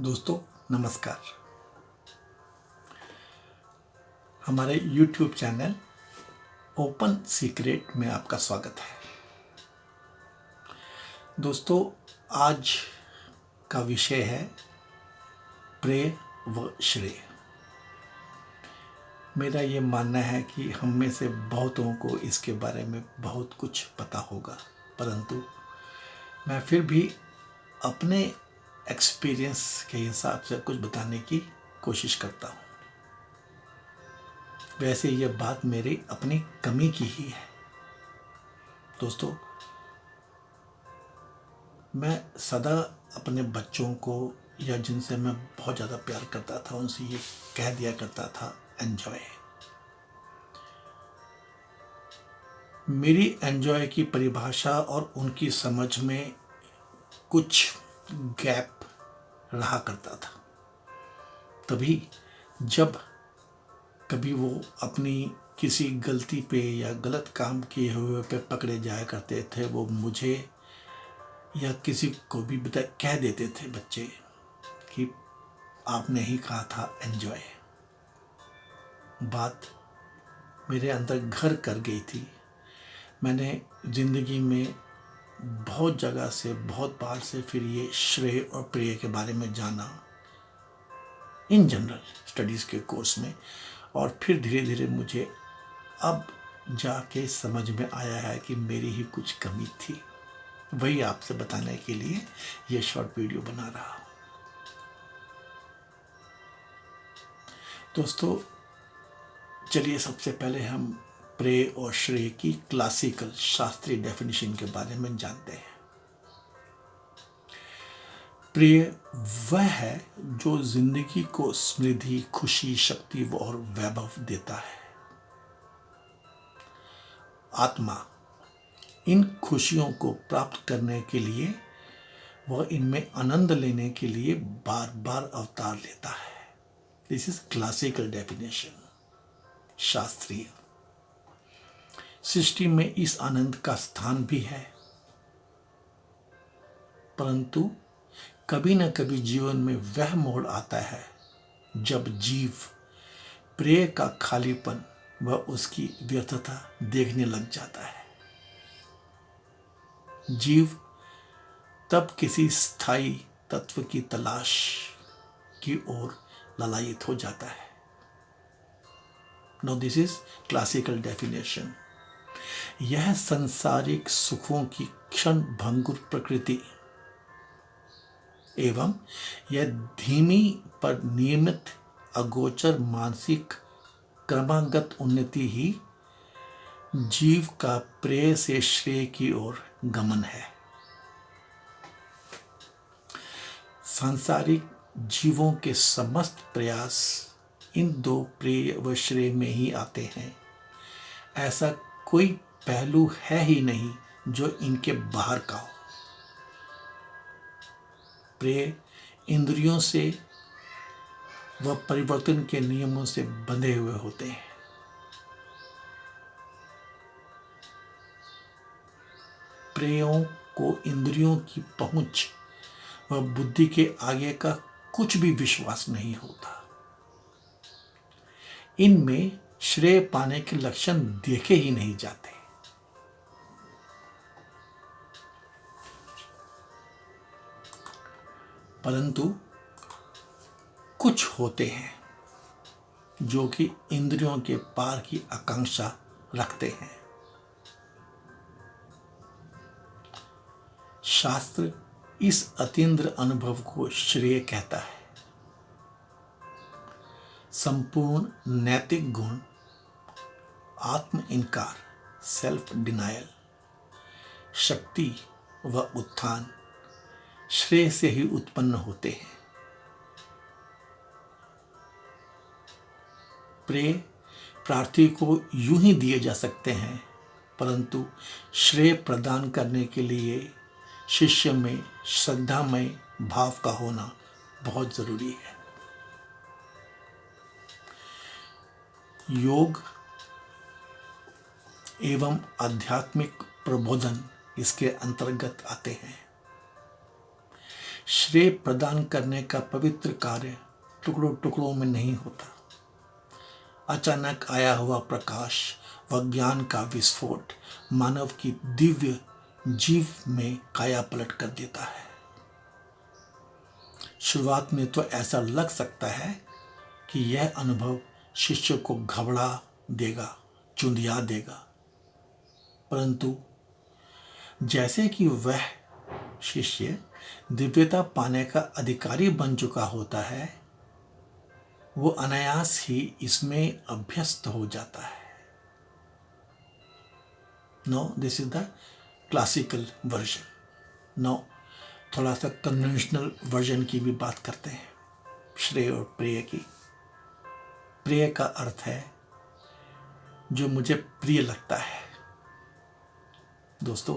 दोस्तों नमस्कार। हमारे YouTube चैनल ओपन सीक्रेट में आपका स्वागत है। दोस्तों आज का विषय है प्रेय व श्रेय। मेरा ये मानना है कि हम में से बहुतों को इसके बारे में बहुत कुछ पता होगा, परंतु मैं फिर भी अपने एक्सपीरियंस के हिसाब से कुछ बताने की कोशिश करता हूँ। वैसे ये बात मेरी अपनी कमी की ही है। दोस्तों मैं सदा अपने बच्चों को या जिनसे मैं बहुत ज़्यादा प्यार करता था उनसे ये कह दिया करता था, एन्जॉय। मेरी एन्जॉय की परिभाषा और उनकी समझ में कुछ गैप रहा करता था। तभी जब कभी वो अपनी किसी गलती पे या गलत काम किए हुए पे पकड़े जाया करते थे, वो मुझे या किसी को भी कह देते थे बच्चे कि आपने ही कहा था एन्जॉय। बात मेरे अंदर घर कर गई थी। मैंने ज़िंदगी में बहुत जगह से बहुत बार से फिर ये श्रेय और प्रेय के बारे में जाना इन जनरल स्टडीज़ के कोर्स में, और फिर धीरे धीरे मुझे अब जाके समझ में आया है कि मेरी ही कुछ कमी थी। वही आपसे बताने के लिए ये शॉर्ट वीडियो बना रहा हूँ। दोस्तों चलिए सबसे पहले हम प्रेय और श्रेय की क्लासिकल शास्त्रीय डेफिनेशन के बारे में जानते हैं। प्रेय वह है जो जिंदगी को समृद्धि, खुशी, शक्ति और वैभव देता है। आत्मा इन खुशियों को प्राप्त करने के लिए वह इनमें आनंद लेने के लिए बार बार अवतार लेता है। दिस इज क्लासिकल डेफिनेशन, शास्त्रीय। सृष्टि में इस आनंद का स्थान भी है, परंतु कभी न कभी जीवन में वह मोड़ आता है जब जीव प्रेय का खालीपन व उसकी व्यर्थता देखने लग जाता है। जीव तब किसी स्थायी तत्व की तलाश की ओर ललायित हो जाता है। Now this is classical definition. यह सांसारिक सुखों की क्षण भंगुर प्रकृति एवं यह धीमी पर नियमित अगोचर मानसिक क्रमागत उन्नति ही जीव का प्रेय से श्रेय की ओर गमन है। सांसारिक जीवों के समस्त प्रयास इन दो प्रेय व श्रेय में ही आते हैं। ऐसा कोई पहलू है ही नहीं जो इनके बाहर का हो। प्रेय इंद्रियों से व परिवर्तन के नियमों से बंधे हुए होते हैं। प्रेयों को इंद्रियों की पहुंच व बुद्धि के आगे का कुछ भी विश्वास नहीं होता। इनमें श्रेय पाने के लक्षण देखे ही नहीं जाते। परंतु कुछ होते हैं जो कि इंद्रियों के पार की आकांक्षा रखते हैं। शास्त्र इस अतीन्द्र अनुभव को श्रेय कहता है। संपूर्ण नैतिक गुण, आत्म इनकार, सेल्फ डिनायल, शक्ति व उत्थान श्रेय से ही उत्पन्न होते हैं। प्रेय प्रार्थी को यूं ही दिए जा सकते हैं, परंतु श्रेय प्रदान करने के लिए शिष्य में श्रद्धामय भाव का होना बहुत जरूरी है। योग एवं आध्यात्मिक प्रबोधन इसके अंतर्गत आते हैं। श्रेय प्रदान करने का पवित्र कार्य टुकड़ों टुकड़ों में नहीं होता। अचानक आया हुआ प्रकाश व ज्ञान का विस्फोट मानव की दिव्य जीव में काया पलट कर देता है। शुरुआत में तो ऐसा लग सकता है कि यह अनुभव शिष्य को घबरा देगा, चुंधिया देगा, परंतु जैसे कि वह शिष्य दिव्यता पाने का अधिकारी बन चुका होता है, वो अनायास ही इसमें अभ्यस्त हो जाता है। No, this is the classical version. No, थोड़ा सा कन्वेंशनल वर्जन की भी बात करते हैं श्रेय और प्रिय की। प्रिय का अर्थ है जो मुझे प्रिय लगता है दोस्तों,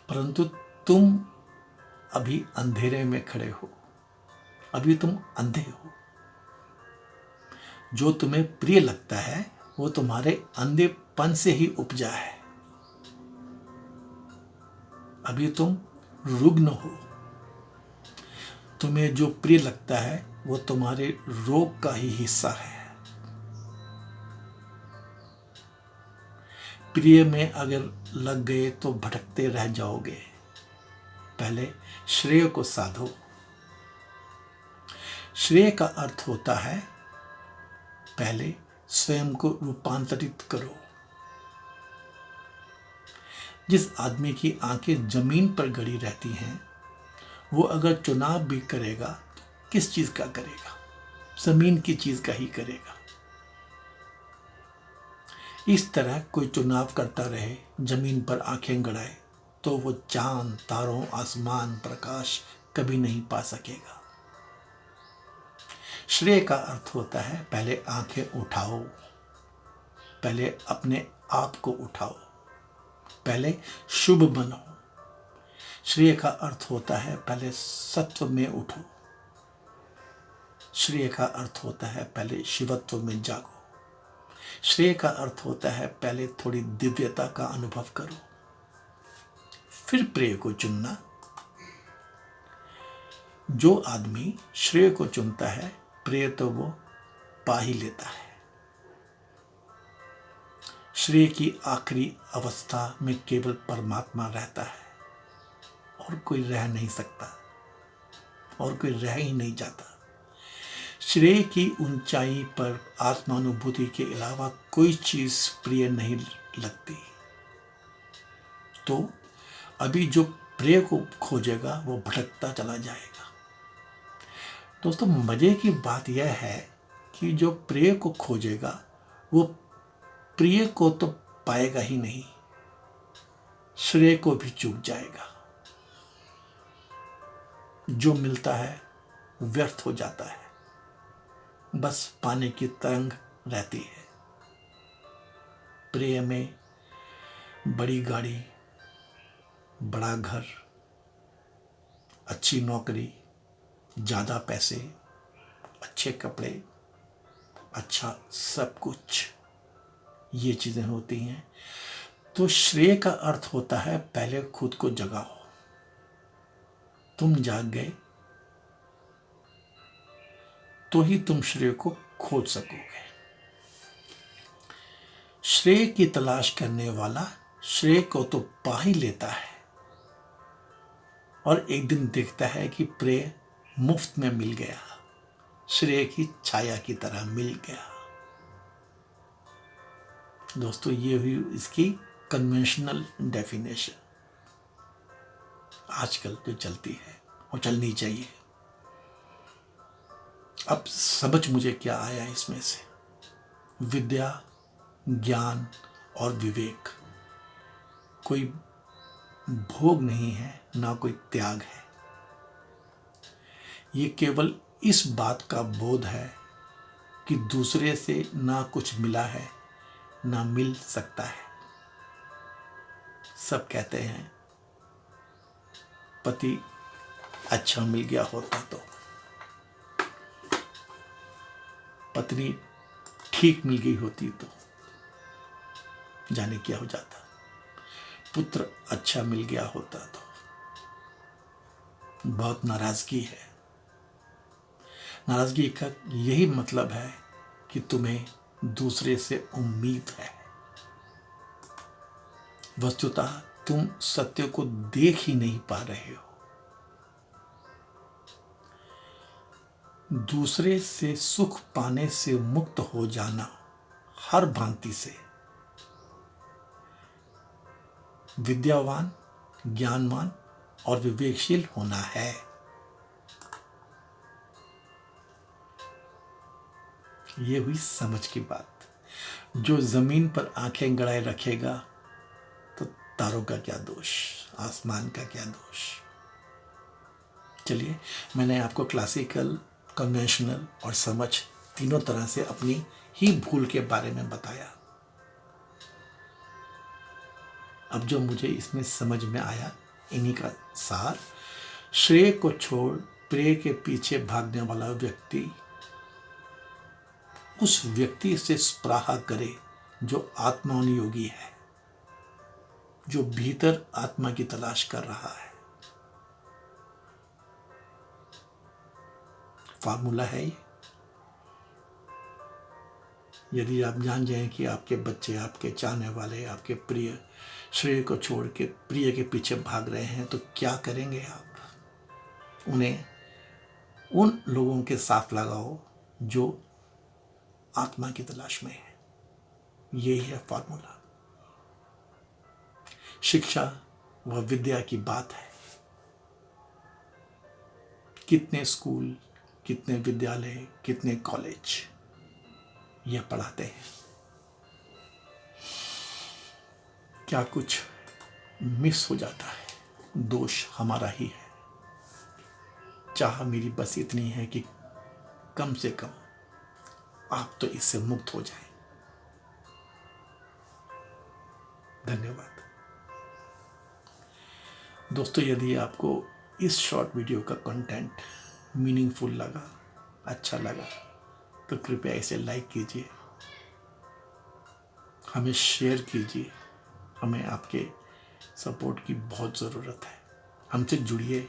परंतु तुम अभी अंधेरे में खड़े हो, अभी तुम अंधे हो। जो तुम्हें प्रिय लगता है वो तुम्हारे अंधेपन से ही उपजा है। अभी तुम रुग्ण हो। तुम्हें जो प्रिय लगता है वो तुम्हारे रोग का ही हिस्सा है। प्रिय में अगर लग गए तो भटकते रह जाओगे। पहले श्रेय को साधो। श्रेय का अर्थ होता है पहले स्वयं को रूपांतरित करो। जिस आदमी की आंखें जमीन पर गड़ी रहती हैं, वो अगर चुनाव भी करेगा तो किस चीज का करेगा? जमीन की चीज का ही करेगा। इस तरह कोई चुनाव करता रहे, जमीन पर आंखें गड़ाए, तो वो चांद, तारों, आसमान, प्रकाश कभी नहीं पा सकेगा। श्रेय का अर्थ होता है पहले आंखें उठाओ, पहले अपने आप को उठाओ, पहले शुभ बनो। श्रेय का अर्थ होता है पहले सत्व में उठो। श्रेय का अर्थ होता है पहले शिवत्व में जागो। श्रेय का अर्थ होता है पहले थोड़ी दिव्यता का अनुभव करो, फिर प्रिय को चुनना। जो आदमी श्रेय को चुनता है, प्रिय तो वो पा ही लेता है। श्रेय की आखिरी अवस्था में केवल परमात्मा रहता है और कोई रह नहीं सकता, और कोई रह ही नहीं जाता। श्रेय की ऊंचाई पर आत्मानुभूति के अलावा कोई चीज प्रिय नहीं लगती। तो अभी जो प्रिय को खोजेगा वो भटकता चला जाएगा। दोस्तों, मजे की बात यह है कि जो प्रिय को खोजेगा वो प्रिय को तो पाएगा ही नहीं, श्रेय को भी चूक जाएगा। जो मिलता है व्यर्थ हो जाता है, बस पानी की तरंग रहती है। प्रिय में बड़ी गाड़ी, बड़ा घर, अच्छी नौकरी, ज़्यादा पैसे, अच्छे कपड़े, अच्छा सब कुछ, ये चीज़ें होती हैं। तो श्रेय का अर्थ होता है पहले खुद को जगाओ। तुम जाग गए तो ही तुम श्रेय को खोज सकोगे। श्रेय की तलाश करने वाला श्रेय को तो पा ही लेता है और एक दिन देखता है कि प्रिय मुफ्त में मिल गया, श्रेय की छाया की तरह मिल गया। दोस्तों, ये हुई इसकी कन्वेंशनल डेफिनेशन, आजकल जो चलती है और चलनी चाहिए। अब समझ मुझे क्या आया इसमें से? विद्या, ज्ञान और विवेक कोई भोग नहीं है, ना कोई त्याग है। ये केवल इस बात का बोध है कि दूसरे से ना कुछ मिला है, ना मिल सकता है। सब कहते हैं पति अच्छा मिल गया होता तो, पत्नी ठीक मिल गई होती तो जाने क्या हो जाता, पुत्र अच्छा मिल गया होता तो। बहुत नाराज़गी है। नाराज़गी का यही मतलब है कि तुम्हें दूसरे से उम्मीद है। वस्तुतः तुम सत्य को देख ही नहीं पा रहे हो। दूसरे से सुख पाने से मुक्त हो जाना हर भांति से विद्यावान, ज्ञानवान और विवेकशील होना है। ये हुई समझ की बात। जो जमीन पर आंखें गड़ाए रखेगा तो तारों का क्या दोष, आसमान का क्या दोष। चलिए, मैंने आपको क्लासिकल, कन्वेंशनल और समझ तीनों तरह से अपनी ही भूल के बारे में बताया। अब जो मुझे इसमें समझ में आया, इन्हीं का सार, श्रेय को छोड़ प्रेय के पीछे भागने वाला व्यक्ति उस व्यक्ति से स्पृहा करे जो आत्मानुयोगी है, जो भीतर आत्मा की तलाश कर रहा है। फार्मूला है ये। यदि आप जान जाएं कि आपके बच्चे, आपके चाहने वाले, आपके प्रिय श्रेय को छोड़ के प्रिय के पीछे भाग रहे हैं, तो क्या करेंगे आप? उन्हें उन लोगों के साथ लगाओ जो आत्मा की तलाश में है। यही है फॉर्मूला। शिक्षा व विद्या की बात है। कितने स्कूल, कितने विद्यालय, कितने कॉलेज यह पढ़ाते हैं। क्या कुछ मिस हो जाता है, दोष हमारा ही है। चाह मेरी बस इतनी है कि कम से कम आप तो इससे मुक्त हो जाएं। धन्यवाद दोस्तों। यदि आपको इस शॉर्ट वीडियो का कंटेंट मीनिंगफुल लगा, अच्छा लगा, तो कृपया इसे लाइक कीजिए, हमें शेयर कीजिए। हमें आपके सपोर्ट की बहुत ज़रूरत है। हमसे जुड़िए,